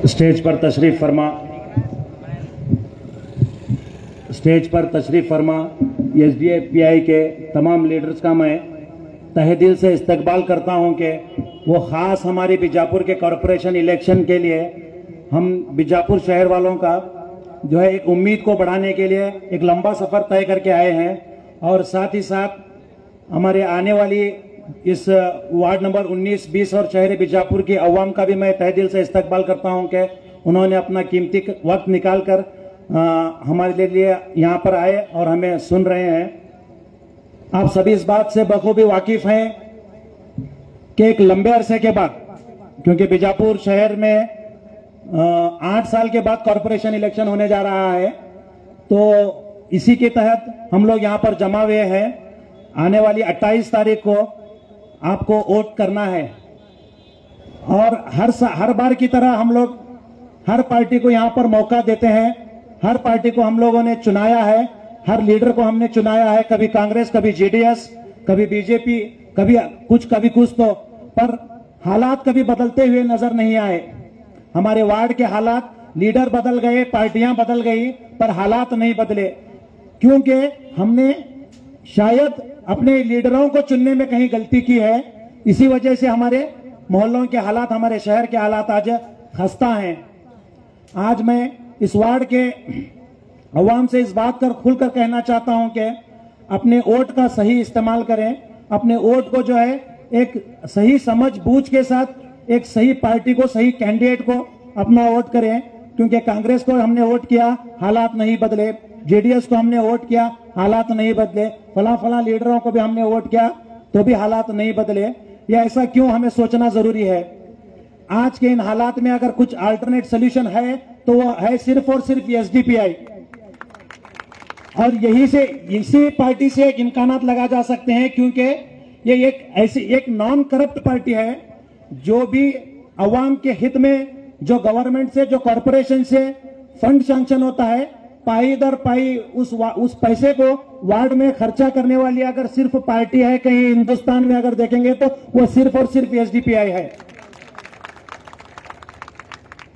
Stage पर तशरीफ फरमा एसडीपीआई के तमाम लीडर्स का मैं तहे दिल से इस्तकबाल करता हूं कि वो ख़ास हमारी बीजापुर के कॉरपोरेशन इलेक्शन के लिए हम बीजापुर शहर वालों का जो है एक उम्मीद को बढ़ाने के लिए एक लंबा सफ़र तय करके आए हैं। और साथ ही साथ हमारे आने वाली इस वार्ड नंबर 19, 20 और शहर बीजापुर की अवाम का भी मैं तहे दिल से इस्तकबाल करता हूं कि उन्होंने अपना कीमती वक्त निकाल कर हमारे लिए यहाँ पर आए और हमें सुन रहे हैं। आप सभी इस बात से बखूबी वाकिफ हैं कि एक लंबे अरसे के बाद, क्योंकि बीजापुर शहर में 8 साल के बाद कॉरपोरेशन इलेक्शन होने जा रहा है, तो इसी के तहत हम लोग यहाँ पर जमा हुए हैं। आने वाली 28 तारीख को आपको वोट करना है और हर बार की तरह हम लोग हर पार्टी को यहाँ पर मौका देते हैं। हर पार्टी को हम लोगों ने चुनाया है, हर लीडर को हमने चुनाया है, कभी कांग्रेस, कभी जेडीएस, कभी बीजेपी, कभी कुछ तो, पर हालात कभी बदलते हुए नजर नहीं आए। हमारे वार्ड के हालात, लीडर बदल गए, पार्टियां बदल गई, पर हालात नहीं बदले, क्योंकि हमने शायद अपने लीडरों को चुनने में कहीं गलती की है। इसी वजह से हमारे मोहल्लों के हालात, हमारे शहर के हालात आज खस्ता हैं। आज मैं इस वार्ड के अवाम से इस बात कर खुलकर कहना चाहता हूं कि अपने वोट का सही इस्तेमाल करें। अपने वोट को जो है एक सही समझ बूझ के साथ एक सही पार्टी को, सही कैंडिडेट को अपना वोट करें, क्योंकि कांग्रेस को हमने वोट किया, हालात नहीं बदले, जेडीएस को हमने वोट किया, हालात नहीं बदले, फला लीडरों को भी हमने वोट किया तो भी हालात नहीं बदले। या ऐसा क्यों, हमें सोचना जरूरी है। आज के इन हालात में अगर कुछ अल्टरनेट सोल्यूशन है तो वो है सिर्फ और सिर्फ एसडीपीआई, और इसी पार्टी से एक इम्कानात लगा जा सकते हैं, क्योंकि ये एक नॉन करप्ट पार्टी है जो भी अवाम के हित में, जो गवर्नमेंट से, जो कॉरपोरेशन से फंड सैंक्शन होता है, पाई दर पाई उस पैसे को वार्ड में खर्चा करने वाली अगर सिर्फ पार्टी है कहीं हिंदुस्तान में अगर देखेंगे तो वो सिर्फ और सिर्फ एसडीपीआई है।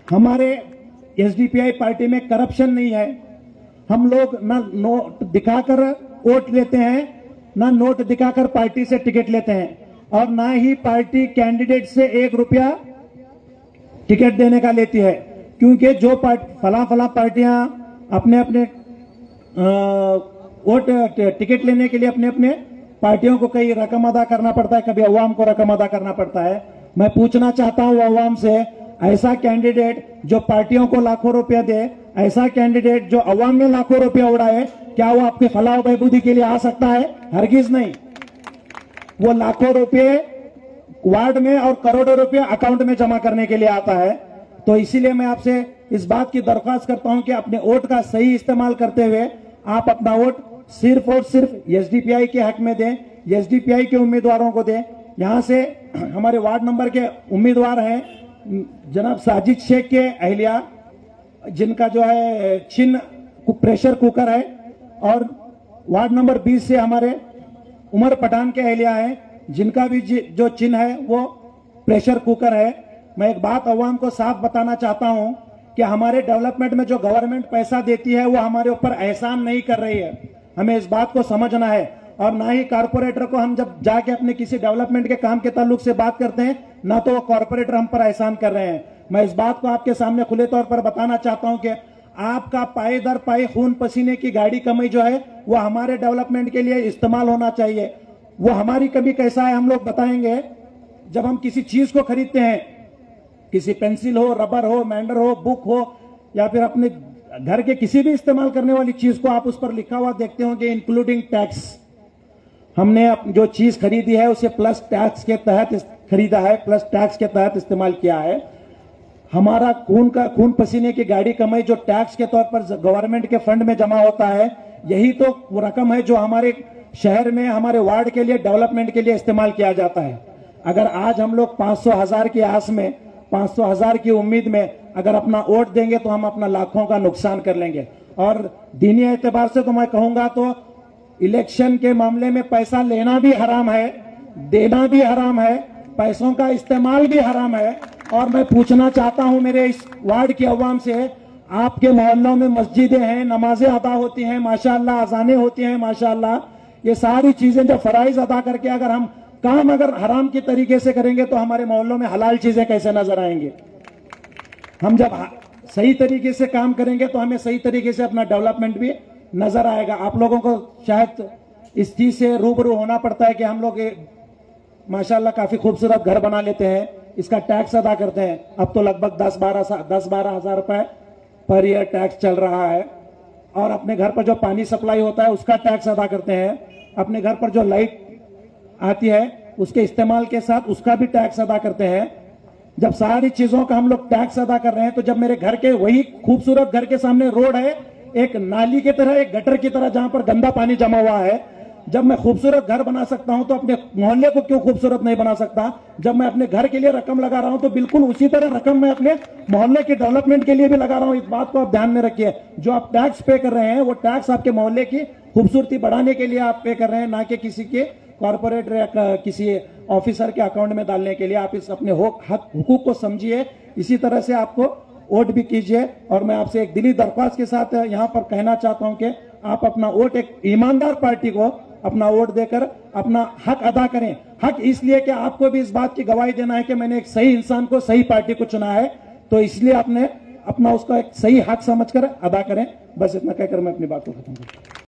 हमारे एसडीपीआई पार्टी में करप्शन नहीं है। हम लोग ना नोट दिखाकर वोट लेते हैं, ना नोट दिखाकर पार्टी से टिकट लेते हैं, और ना ही पार्टी कैंडिडेट से 1 रुपया टिकट देने का लेती है, क्योंकि जो फला पार्टियां अपने वोट टिकट लेने के लिए अपने पार्टियों को कई रकम अदा करना पड़ता है, कभी अवाम को रकम अदा करना पड़ता है। मैं पूछना चाहता हूं अवाम से, ऐसा कैंडिडेट जो पार्टियों को लाखों रुपया दे, ऐसा कैंडिडेट जो अवाम में लाखों रुपया उड़ाए, क्या वो आपके फलाह बहबूदी के लिए आ सकता है? हरगिज नहीं। वो लाखों रुपये वार्ड में और करोड़ों रुपये अकाउंट में जमा करने के लिए आता है। तो इसीलिए मैं आपसे इस बात की दरख्वास्त करता हूं कि अपने वोट का सही इस्तेमाल करते हुए आप अपना वोट सिर्फ और सिर्फ एसडीपीआई के हक में दें, एसडीपीआई के उम्मीदवारों को दें। यहां से हमारे वार्ड नंबर के उम्मीदवार हैं जनाब साजिद शेख के अहलिया, जिनका जो है चिन्ह प्रेशर कुकर है, और वार्ड नंबर 20 से हमारे उमर पठान के अहलिया हैं, जिनका भी जो चिन्ह है वो प्रेशर कुकर है। मैं एक बात अवाम को साफ बताना चाहता हूं कि हमारे डेवलपमेंट में जो गवर्नमेंट पैसा देती है वो हमारे ऊपर एहसान नहीं कर रही है, हमें इस बात को समझना है। और ना ही कारपोरेटर को हम जब जाके अपने किसी डेवलपमेंट के काम के ताल्लुक से बात करते हैं, ना तो वो कारपोरेटर हम पर एहसान कर रहे हैं। मैं इस बात को आपके सामने खुले तौर पर बताना चाहता हूं कि आपका पाई दर पाई खून पसीने की गाड़ी कमाई जो है वो हमारे डेवलपमेंट के लिए इस्तेमाल होना चाहिए। वो हमारी कमी कैसा है हम लोग बताएंगे। जब हम किसी चीज को खरीदते हैं, किसी पेंसिल हो, रबर हो, मैंडर हो, बुक हो, या फिर अपने घर के किसी भी इस्तेमाल करने वाली चीज को आप उस पर लिखा हुआ देखते होंगे इंक्लूडिंग टैक्स। हमने जो चीज खरीदी है उसे प्लस टैक्स के तहत खरीदा है, प्लस टैक्स के तहत इस्तेमाल किया है। हमारा खून पसीने की गाड़ी कमाई जो टैक्स के तौर पर गवर्नमेंट के फंड में जमा होता है, यही तो वो रकम है जो हमारे शहर में, हमारे वार्ड के लिए, डेवलपमेंट के लिए इस्तेमाल किया जाता है। अगर आज हम लोग 500,000 की आस में, 500,000 की उम्मीद में अगर अपना वोट देंगे तो हम अपना लाखों का नुकसान कर लेंगे। और दीनी एतबार से तो मैं कहूंगा तो इलेक्शन के मामले में पैसा लेना भी हराम है, देना भी हराम है, पैसों का इस्तेमाल भी हराम है। और मैं पूछना चाहता हूं मेरे इस वार्ड की अवाम से, आपके मोहल्लों में मस्जिदें हैं, नमाजें अदा होती हैं माशाअल्लाह, अजानें होती हैं माशाअल्लाह, ये सारी चीजें जब फराइज अदा करके अगर हम काम अगर हराम की तरीके से करेंगे तो हमारे मोहल्लों में हलाल चीजें कैसे नजर आएंगे? हम जब सही तरीके से काम करेंगे तो हमें सही तरीके से अपना डेवलपमेंट भी नजर आएगा। आप लोगों को शायद इस चीज से रूबरू होना पड़ता है कि हम लोग माशाल्लाह काफी खूबसूरत घर बना लेते हैं, इसका टैक्स अदा करते हैं। अब तो लगभग 10-12 हजार रुपए पर ईयर टैक्स चल रहा है। और अपने घर पर जो पानी सप्लाई होता है उसका टैक्स अदा करते हैं। अपने घर पर जो लाइट आती है उसके इस्तेमाल के साथ उसका भी टैक्स अदा करते हैं। जब सारी चीजों का हम लोग टैक्स अदा कर रहे हैं तो जब मेरे घर के वही खूबसूरत घर के सामने रोड है, एक नाली की तरह, एक गटर की तरह जहां पर गंदा पानी जमा हुआ है, जब मैं खूबसूरत घर बना सकता हूं तो अपने मोहल्ले को क्यों खूबसूरत नहीं बना सकता? जब मैं अपने घर के लिए रकम लगा रहा हूं तो बिल्कुल उसी तरह रकम मैं अपने मोहल्ले के डेवलपमेंट के लिए भी लगा रहा हूं। इस बात को आप ध्यान में रखिए। जो आप टैक्स पे कर रहे हैं वो टैक्स आपके मोहल्ले की खूबसूरती बढ़ाने के लिए आप पे कर रहे हैं, ना कि किसी के कॉर्पोरेट या किसी ऑफिसर के अकाउंट में डालने के लिए। आप इस अपने हक हुकूक को समझिए, इसी तरह से आपको वोट भी कीजिए। और मैं आपसे एक दिली दरख्वास्त के साथ यहां पर कहना चाहता हूं कि आप अपना वोट एक ईमानदार पार्टी को अपना वोट देकर अपना हक अदा करें। हक इसलिए कि आपको भी इस बात की गवाही देना है कि मैंने एक सही इंसान को, सही पार्टी को चुना है, तो इसलिए आपने अपना उसका एक सही हक समझकर अदा करें। बस इतना कहकर मैं अपनी बात को खत्म करता हूं।